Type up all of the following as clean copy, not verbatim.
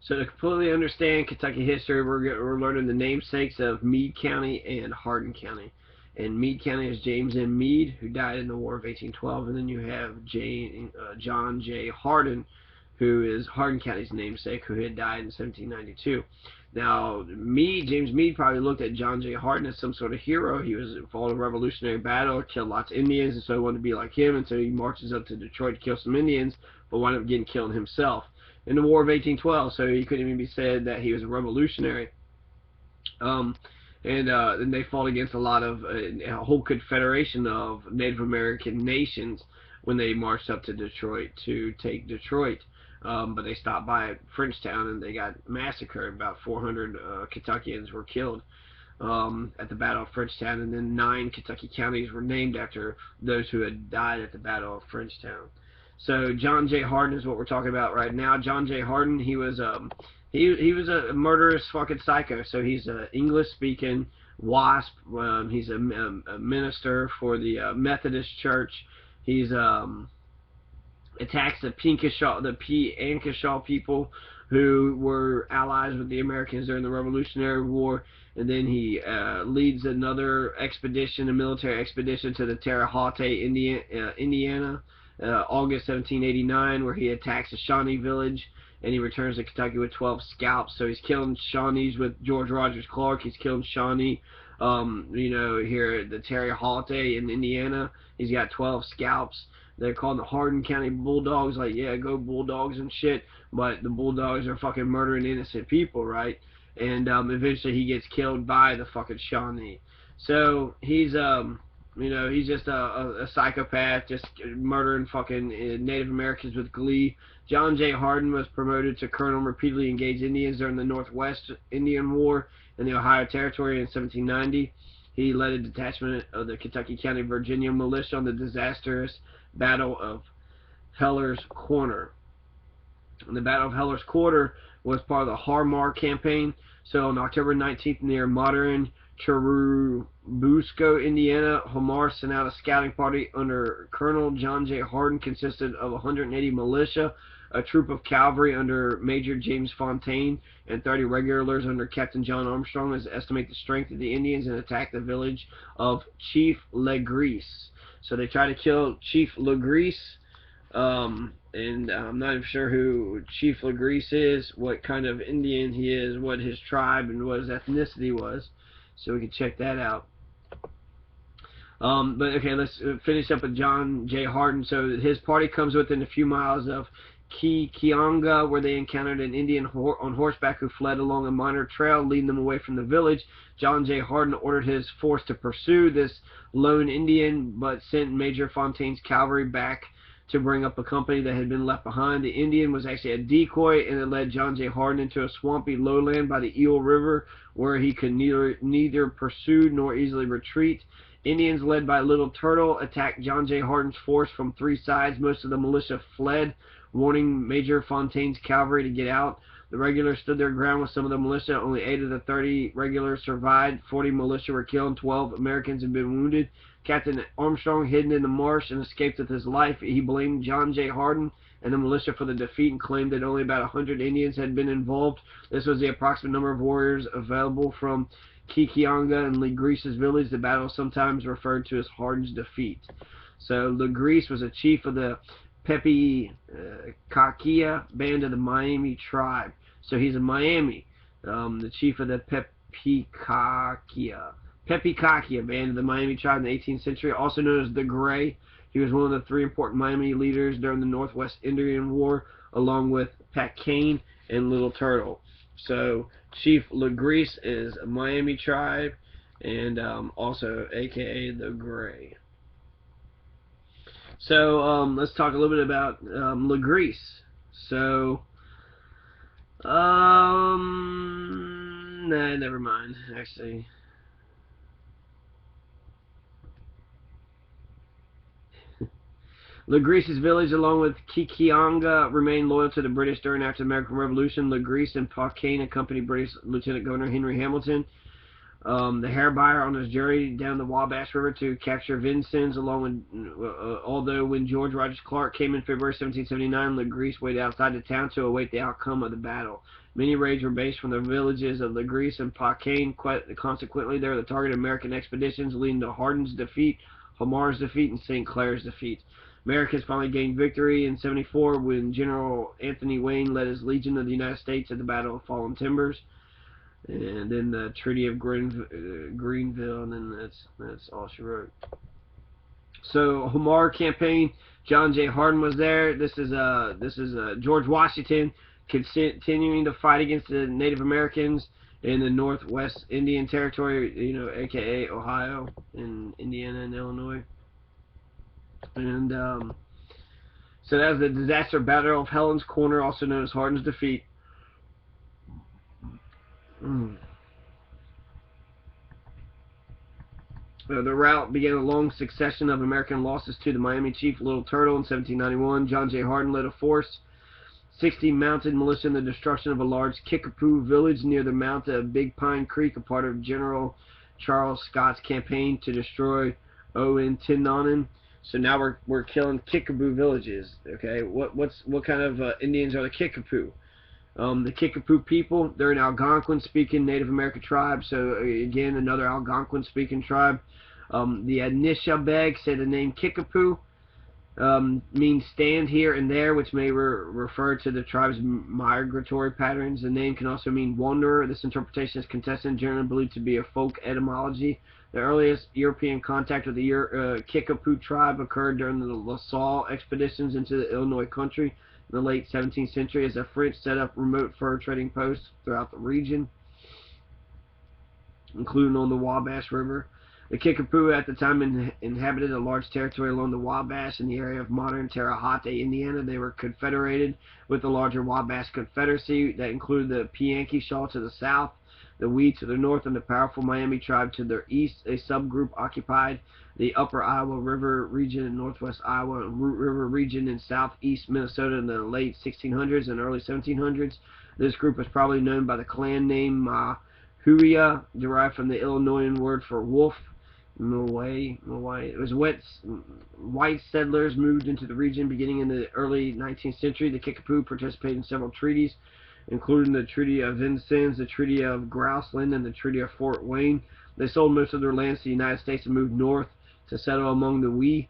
So to completely understand Kentucky history, we're learning the namesakes of Meade County and Hardin County. And Meade County is James M. Meade, who died in the War of 1812, and then you have John J. Hardin, who is Hardin County's namesake, who had died in 1792. Now, James Meade probably looked at John J. Hardin as some sort of hero. He was fought a revolutionary battle, killed lots of Indians, and so he wanted to be like him, and so he marches up to Detroit to kill some Indians, but wound up getting killed himself in the War of 1812, so he couldn't even be said that he was a revolutionary. And then they fought against a lot of a whole confederation of Native American nations when they marched up to Detroit to take Detroit. But they stopped by Frenchtown and they got massacred. About 400 Kentuckians were killed at the Battle of Frenchtown, and then 9 Kentucky counties were named after those who had died at the Battle of Frenchtown. So John J. Hardin is what we're talking about right now. John J. Hardin, he was a murderous fucking psycho. So he's an English-speaking WASP. He's a minister for the Methodist Church. He's attacks the Piankashaw people who were allies with the Americans during the Revolutionary War, and then he leads another expedition, a military expedition to the Terre Haute, Indiana, August 1789, where he attacks a Shawnee village, and he returns to Kentucky with 12 scalps. So he's killing Shawnees with George Rogers Clark. He's killing Shawnee, here at the Terre Haute in Indiana. He's got 12 scalps. They're called the Hardin County Bulldogs, like, yeah, go Bulldogs and shit, but the Bulldogs are fucking murdering innocent people, right? And eventually he gets killed by the fucking Shawnee. So he's he's just a psychopath, just murdering fucking Native Americans with glee. John J. Hardin was promoted to colonel and repeatedly engaged Indians during the Northwestern Indian War in the Ohio Territory in 1790. He led a detachment of the Kentucky County Virginia militia on the disastrous Battle of Heller's Corner. And the Battle of Heller's Corner was part of the Harmar campaign. So on October 19th, near modern Churubusco, Indiana, Hamar sent out a scouting party under Colonel John J. Hardin, consisted of 180 militia, a troop of cavalry under Major James Fontaine, and 30 regulars under Captain John Armstrong, as estimate the strength of the Indians and attack the village of Chief Le Gris. So they try to kill Chief Le Gris, and I'm not even sure who Chief Le Gris is, what kind of Indian he is, what his tribe and what his ethnicity was. So we can check that out. But okay, let's finish up with John J. Hardin. So his party comes within a few miles of Kickapoo, where they encountered an Indian on horseback who fled along a minor trail, leading them away from the village. John J. Hardin ordered his force to pursue this lone Indian, but sent Major Fontaine's cavalry back to bring up a company that had been left behind. The Indian was actually a decoy, and it led John J. Hardin into a swampy lowland by the Eel River, where he could neither pursue nor easily retreat. Indians led by Little Turtle attacked John J. Hardin's force from 3 sides. Most of the militia fled, warning Major Fontaine's cavalry to get out. The regulars stood their ground with some of the militia. Only 8 of the 30 regulars survived. 40 militia were killed, and 12 Americans had been wounded. Captain Armstrong, hidden in the marsh and escaped with his life. He blamed John J. Hardin and the militia for the defeat and claimed that only about 100 Indians had been involved. This was the approximate number of warriors available from Kickapoo and Le Gris's village. The battle is sometimes referred to as Hardin's defeat. So Le Gris was a chief of the Pepikokia band of the Miami tribe. So he's a Miami, the chief of the Pepikokia band of the Miami tribe in the 18th century, also known as the Gray. He was one of the 3 important Miami leaders during the Northwestern Indian War, along with Pacanne and Little Turtle. So Chief Le Gris is a Miami tribe, and also aka the Gray. So let's talk a little bit about Le Gris. So nah, never mind. Actually, Le Gris's village, along with Kickapoo, remained loyal to the British during and after the American Revolution. Le Gris and Pacanne accompanied British Lieutenant Governor Henry Hamilton, the hair buyer, on his journey down the Wabash River to capture Vincennes, although when George Rogers Clark came in February 1779, Le Gris waited outside the town to await the outcome of the battle. Many raids were based from the villages of Le Gris and Pacanne. Consequently, they were the target of American expeditions, leading to Hardin's defeat, Homar's defeat, and St. Clair's defeat. Americans finally gained victory in 74 when General Anthony Wayne led his Legion of the United States at the Battle of Fallen Timbers. And then the Treaty of Greenville, and then that's all she wrote. So Homar campaign, John J. Hardin was there. This is George Washington continuing to fight against the Native Americans in the Northwest Indian Territory, aka Ohio and Indiana and Illinois. And so that was the disaster battle of Helen's Corner, also known as Hardin's defeat. The rout began a long succession of American losses to the Miami Chief Little Turtle in 1791. John J. Hardin led a force, 60 mounted militia, in the destruction of a large Kickapoo village near the mouth of Big Pine Creek, a part of General Charles Scott's campaign to destroy Owen-Tinonan. So now we're killing Kickapoo villages. Okay, what kind of Indians are the Kickapoo? The Kickapoo people, they're an Algonquin-speaking Native American tribe. So again, another Algonquin-speaking tribe. The Anishinaabe say the name Kickapoo means stand here and there, which may refer to the tribe's migratory patterns. The name can also mean wanderer. This interpretation is contested and generally believed to be a folk etymology. The earliest European contact with the Kickapoo tribe occurred during the La Salle expeditions into the Illinois country in the late 17th century, as the French set up remote fur trading posts throughout the region, including on the Wabash River. The Kickapoo at the time inhabited a large territory along the Wabash in the area of modern Terre Haute, Indiana. They were confederated with the larger Wabash Confederacy that included the Piankeshaw to the south, the Wee to the north, and the powerful Miami tribe to their east. A subgroup occupied the upper Iowa River region in northwest Iowa and Root River region in southeast Minnesota in the late 1600s and early 1700s. This group was probably known by the clan name Mahuia, derived from the Illinoisan word for wolf. It was white settlers moved into the region beginning in the early 19th century. The Kickapoo participated in several treaties, including the Treaty of Vincennes, the Treaty of Grouseland, and the Treaty of Fort Wayne. They sold most of their lands to the United States and moved north to settle among the Wee.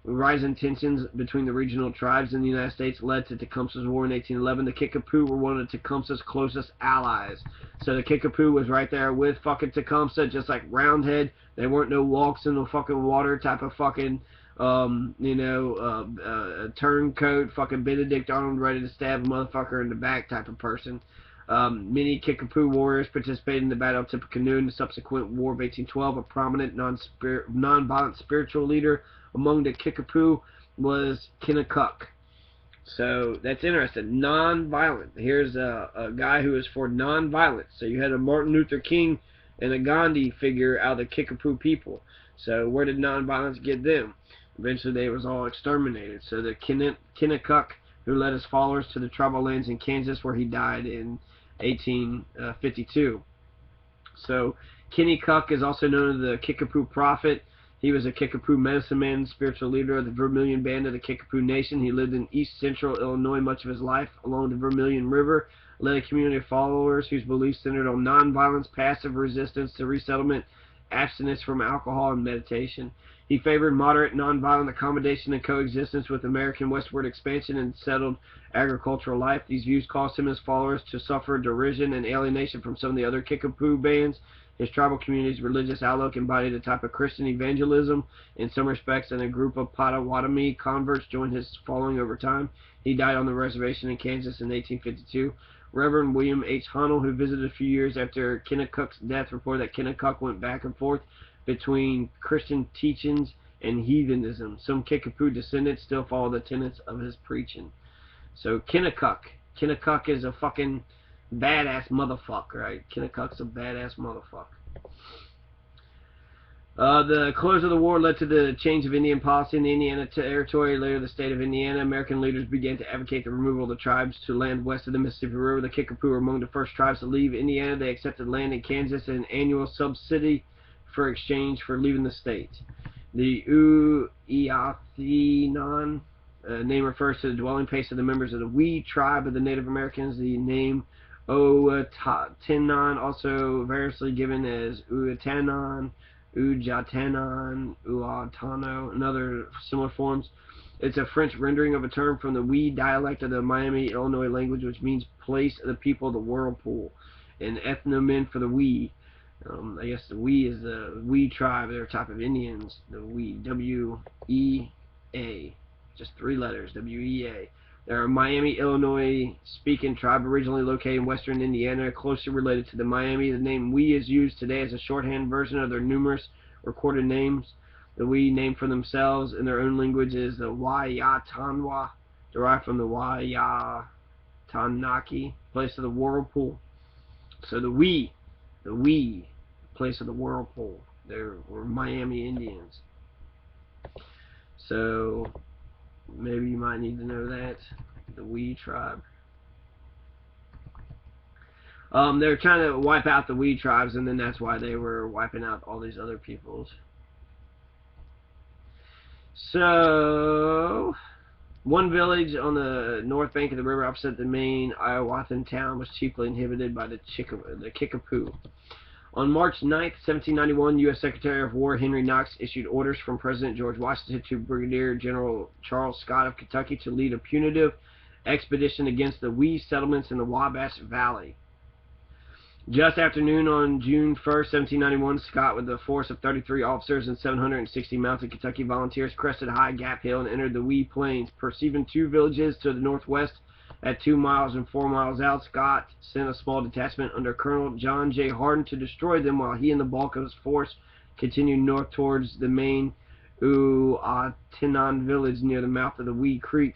Rising tensions between the regional tribes in the United States led to Tecumseh's War in 1811. The Kickapoo were one of Tecumseh's closest allies. So the Kickapoo was right there with fucking Tecumseh, just like Roundhead. They weren't no walks in the fucking water type of fucking, turncoat, fucking Benedict Arnold ready to stab a motherfucker in the back type of person. Many Kickapoo warriors participated in the Battle of Tippecanoe in the subsequent War of 1812. A prominent non-violent spiritual leader among the Kickapoo was Kennekuk. So that's interesting. Non-violent. Here's a guy who is for non-violence. So you had a Martin Luther King and a Gandhi figure out of the Kickapoo people. So where did non-violence get them? Eventually they was all exterminated. So the Kennekuk, who led his followers to the tribal lands in Kansas, where he died in 1852. So Kennekuk is also known as the Kickapoo Prophet. He was a Kickapoo medicine man, spiritual leader of the Vermilion Band of the Kickapoo Nation. He lived in east central Illinois much of his life along the Vermilion River, led a community of followers whose beliefs centered on nonviolence, passive resistance to resettlement, abstinence from alcohol, and meditation. He favored moderate, nonviolent accommodation and coexistence with American westward expansion and settled agricultural life. These views caused him and his followers to suffer derision and alienation from some of the other Kickapoo bands. His tribal community's religious outlook embodied a type of Christian evangelism in some respects, and a group of Potawatomi converts joined his following over time. He died on the reservation in Kansas in 1852. Reverend William H. Hunnell, who visited a few years after Kennekuk's death, reported that Kennekuk went back and forth between Christian teachings and heathenism. Some Kickapoo descendants still follow the tenets of his preaching. So Kennekuk is a fucking badass motherfucker, right? Kennekuk's a badass motherfucker. The close of the war led to the change of Indian policy in the Indiana Territory, later the state of Indiana. American leaders began to advocate the removal of the tribes to land west of the Mississippi River. The Kickapoo were among the first tribes to leave Indiana. They accepted land in Kansas and an annual subsidy for exchange for leaving the state. The Uiathinan name refers to the dwelling place of the members of the Wee tribe of the Native Americans. The name Oatanan, also variously given as Uatanan, Ujatanan, Uatano, and other similar forms. It's a French rendering of a term from the Wee dialect of the Miami, Illinois language, which means place of the people of the whirlpool, and ethnonym for the Wee. I guess the Wee is the Wee tribe. They're a type of Indians. The Wee, W-E-A, just 3 letters, W-E-A. They're a Miami, Illinois-speaking tribe originally located in western Indiana, closely related to the Miami. The name Wee is used today as a shorthand version of their numerous recorded names. The Wee name for themselves in their own language is the Wayatanwa, derived from the Wayatanaki, place of the whirlpool. So the Wee, place of the whirlpool. They were Miami Indians. So maybe you might need to know that. The Wee tribe. They're trying to wipe out the Wee tribes, and then that's why they were wiping out all these other peoples. So, one village on the north bank of the river opposite the main Iowathan town was chiefly inhabited by the Kickapoo. On March 9, 1791, U.S. Secretary of War Henry Knox issued orders from President George Washington to Brigadier General Charles Scott of Kentucky to lead a punitive expedition against the Wee settlements in the Wabash Valley. Just after noon on June 1, 1791, Scott, with a force of 33 officers and 760 mounted Kentucky volunteers, crested High Gap Hill and entered the Wee Plains. Perceiving 2 villages to the northwest at 2 miles and 4 miles out, Scott sent a small detachment under Colonel John J. Hardin to destroy them, while he and the bulk of his force continued north towards the main Uatinan village near the mouth of the Wee Creek.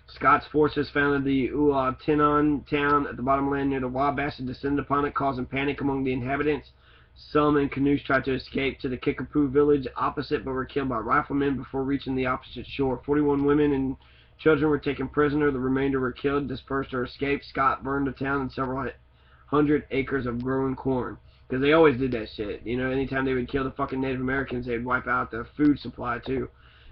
Scott's forces founded the Uatinan town at the bottomland near the Wabash and descended upon it, causing panic among the inhabitants. Some in canoes tried to escape to the Kickapoo village opposite, but were killed by riflemen before reaching the opposite shore. 41 women and children were taken prisoner. The remainder were killed, dispersed, or escaped. Scott burned the town and several hundred acres of growing corn. Because they always did that shit. You know, anytime they would kill the fucking Native Americans, they'd wipe out the food supply too.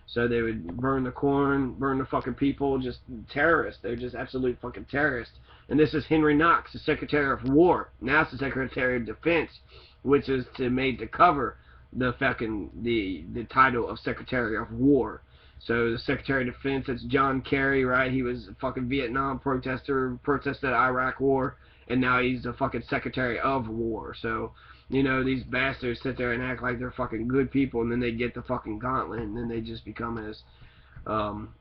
So they would burn the corn, burn the fucking people, just terrorists. They're just absolute fucking terrorists. And this is Henry Knox, the Secretary of War. Now it's the Secretary of Defense, which is made to cover the fucking the title of Secretary of War. So the Secretary of Defense, that's John Kerry, right? He was a fucking Vietnam protester, protested the Iraq War, and now he's a fucking Secretary of War. So, you know, these bastards sit there and act like they're fucking good people, and then they get the fucking gauntlet, and then they just become as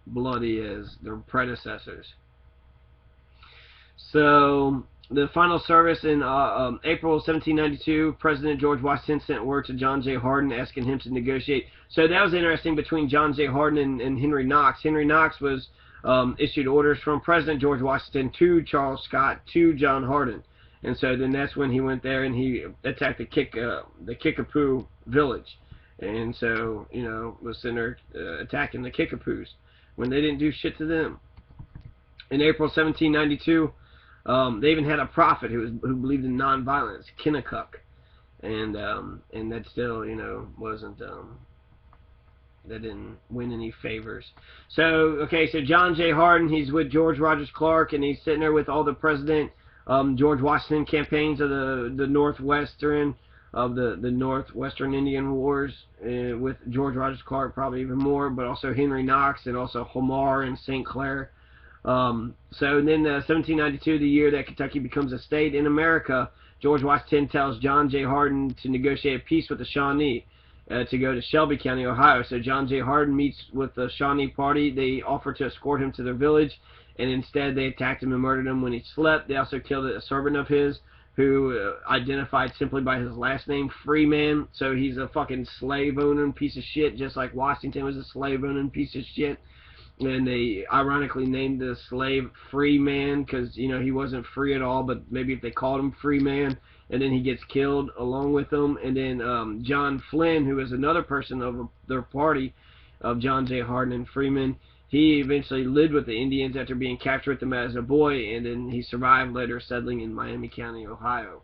bloody as their predecessors. So, the final service in April 1792, President George Washington sent word to John J. Hardin asking him to negotiate. So that was interesting between John J. Hardin and Henry Knox. Henry Knox was issued orders from President George Washington to Charles Scott to John Hardin. And so then that's when he went there and he attacked the Kickapoo village. And so, you know, was sitting there attacking the Kickapoos when they didn't do shit to them. In April 1792, they even had a prophet who believed in nonviolence, Kennekuk. And that still, you know, wasn't, that didn't win any favors. So, okay, so John J. Hardin, he's with George Rogers Clark, and he's sitting there with all the President George Washington campaigns of the Northwestern Indian Wars, with George Rogers Clark probably even more, but also Henry Knox and also Homar and St. Clair. So then 1792, the year that Kentucky becomes a state in America, George Washington tells John J. Hardin to negotiate a peace with the Shawnee to go to Shelby County, Ohio. So John J. Hardin meets with the Shawnee party. They offer to escort him to their village, and instead they attacked him and murdered him when he slept. They also killed a servant of his who identified simply by his last name, Freeman. So he's a fucking slave-owning piece of shit, just like Washington was a slave-owning piece of shit. And they ironically named the slave Freeman because, you know, he wasn't free at all, but maybe if they called him Freeman, and then he gets killed along with them. And then John Flynn, who is another person of their party, of John J. Hardin and Freeman, he eventually lived with the Indians after being captured with them as a boy, and then he survived later settling in Miami County, Ohio.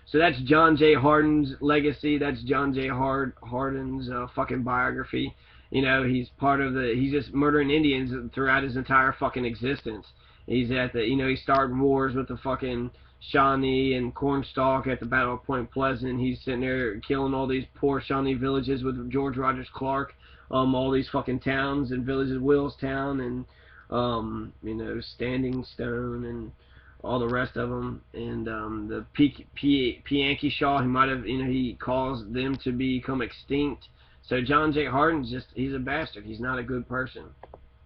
So that's John J. Hardin's legacy. That's John J. Hardin's fucking biography. You know, he's part of he's just murdering Indians throughout his entire fucking existence. He's at the, he's starting wars with the fucking Shawnee and Cornstalk at the Battle of Point Pleasant. He's sitting there killing all these poor Shawnee villages with George Rogers Clark. All these fucking towns and villages, Willstown and Standing Stone and all the rest of them, and the Pianki Shaw, he might have, he caused them to become extinct. So John J. Hardin's he's a bastard. He's not a good person.